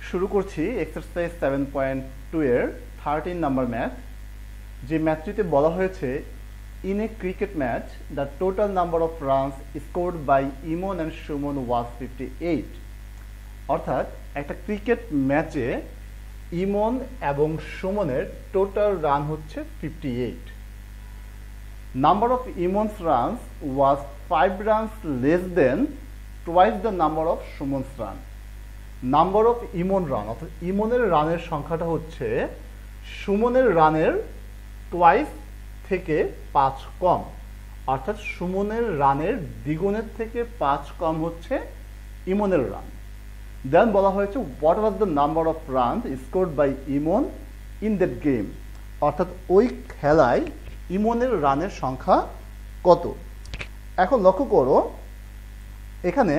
শুরু করছি এক্সারসাইজ 7.2 এর 13 নাম্বার ম্যাথ। যে ম্যাথটিতে বলা হয়েছে in a cricket match the total number of runs scored by Emon and Suman was 58। অর্থাৎ একটা ক্রিকেট ম্যাচে ইমন এবং সুমনের টোটাল রান হচ্ছে 58। Number of Imon's runs was 5 runs less than twice the number of Sumon's run. Number of Imon run অর্থাৎ ইমনের রানের সংখ্যাটা হচ্ছে সুমনের রানের টুয়াইস থেকে 5 কম, অর্থাৎ সুমনের রানের দ্বিগুণের থেকে 5 কম হচ্ছে ইমনের রান। দেন বলা হয়েছে what was the number of runs scored by Emon in that game, অর্থাৎ ওই খেলায় ইমনের রানের সংখ্যা কত। এখন লক্ষ্য করো, এখানে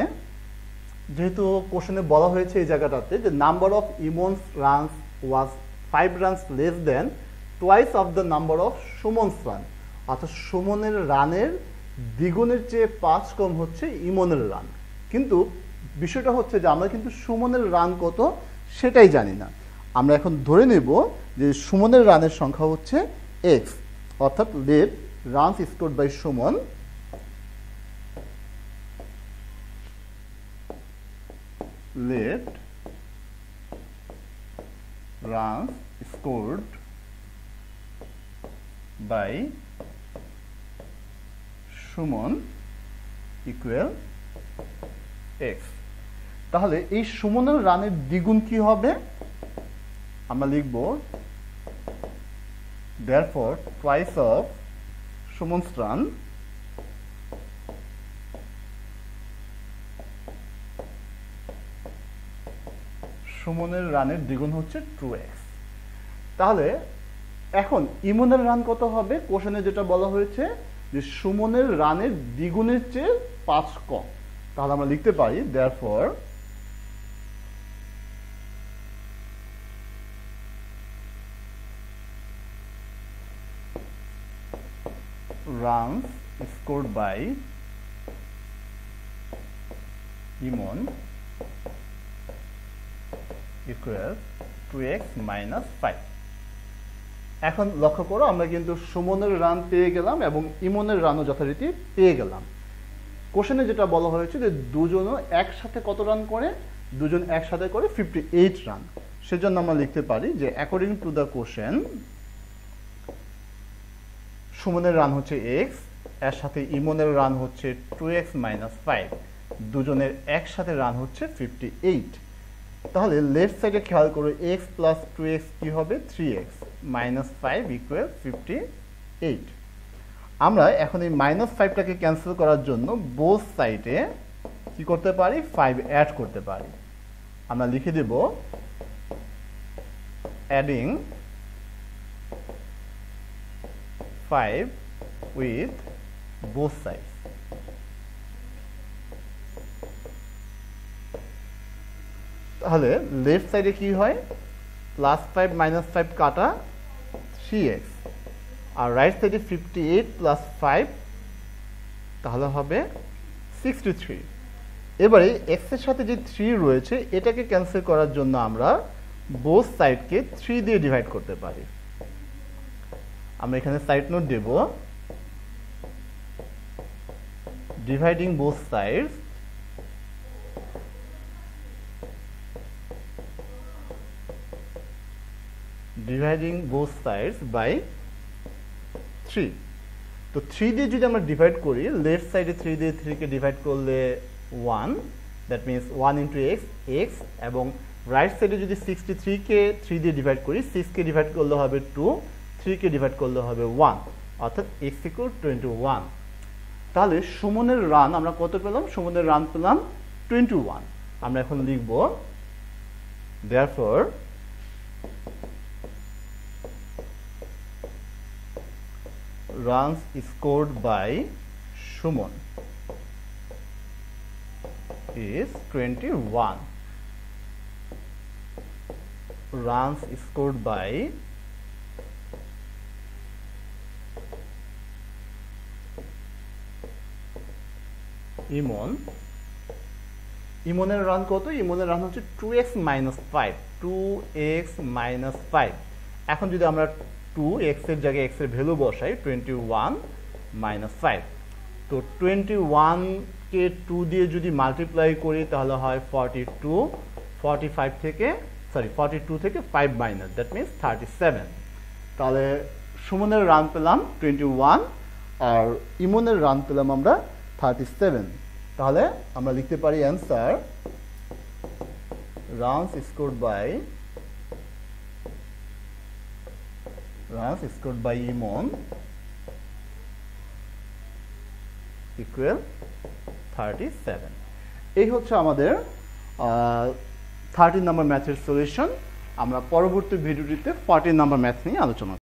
যেহেতু কোশ্চেনে বলা হয়েছে এই জায়গাটাতে যে number of Emon's runs was 5 runs less than twice of the number of Suman's run, অর্থাৎ সুমনের রানের দ্বিগুণের চেয়ে 5 কম হচ্ছে ইমনের রান। কিন্তু বিষয়টা হচ্ছে যে আমরা কিন্তু সুমনের রান কত সেটাই জানি না। আমরা এখন ধরে নেব যে সুমনের রানের সংখ্যা হচ্ছে এক্স, অর্থাৎ let runs scored by Suman let runs scored by Suman equal X. তাহলে এই সুমনের রানের দ্বিগুণ কি হবে? আমরা লিখব therefore twice of Sumon's run সুমনের রানের দ্বিগুণ হচ্ছে 2x। তাহলে এখন ইমনের রান কত হবে? কোশ্চেনে যেটা বলা হয়েছে যে সুমনের রানের দ্বিগুণের চেয়ে 5 কম, তাহলে আমরা লিখতে পারি therefore runs scored by Imon equal 2x minus 5। এখন লক্ষ্য করো, আমরা কিন্তু সুমনের রান পেয়ে গেলাম এবং ইমনের রানও যথারীতি পেয়ে গেলাম। কোশ্চেনে যেটা বলা হয়েছে যে দুজনও একসাথে কত রান করে? দুজন একসাথে করে 58 রান। সেজন্য আমরা লিখতে পারি যে অ্যাকর্ডিং টু দ্য কোশ্চেন সুমনের রান হচ্ছে এক্স, এর সাথে ইমনের রান হচ্ছে 2x minus 5, দুজনের একসাথে রান হচ্ছে 58। তাহলে লেফট সাইডে খেয়াল করো, x প্লাস 2x কি হবে? 3x minus 5 equal 58। আমরা এখন এই মাইনাস 5টাকে ক্যান্সেল করার জন্য বোথ সাইডে কি করতে পারি? 5 অ্যাড করতে পারি। আমরা লিখে দেব অ্যাডিং 5 with both sides। তাহলে লেফট সাইডে কি হয়? প্লাস 5 মাইনাস 5 কাটা 3x, আর রাইট সাইডে 58 প্লাস 5 তাহলে হবে 63। এবারে x এর সাথে যে 3 রয়েছে এটাকে ক্যান্সেল করার জন্য আমরা বোথ সাইডকে 3 দিয়ে ডিভাইড করতে পারি। আমরা এখানে সাইড নোট দেব, ডিভাইডিং বোথ সাইডস বাই 3। তো 3 দিয়ে যদি আমরা ডিভাইড করি, লেফট সাইডে 3 দিয়ে 3 কে ডিভাইড করলে 1, that means 1 into x x, এবং রাইট সাইডে যদি 63 কে 3 দিয়ে ডিভাইড করি, 6 কে ডিভাইড করলে হবে 2, 3 কে ডিভাইড করলে হবে 1, অর্থাৎ x ইকুয়াল 21। তাহলে সুমনের রান আমরা কত পেলাম? সুমনের রান পেলাম 21। আমরা এখন লিখব therefore runs scored by Sumon is 21. Runs scored by Imon ইমনের রান কত? ইমনের রান হচ্ছে 2x minus 5, 2x minus 5। এখন যদি আমরা 2x এর জায়গায় x এর ভ্যালু বসাই 21 minus 5, তো 21 কে 2 দিয়ে যদি মাল্টিপ্লাই করি তাহলে হয় 42, 42 থেকে 5 মাইনাস, দ্যাট মিনস 37। তাহলে সুমনের রান পেলাম 21 আর ইমনের রান পেলাম আমরা 37। তাহলে আমরা লিখতে পারি answer runs scored by Emon equal 37। এই হচ্ছে আমাদের 13 নম্বর ম্যাথের সলিউশন। আমরা পরবর্তী ভিডিওটিতে 14 নম্বর ম্যাথ নিয়ে আলোচনা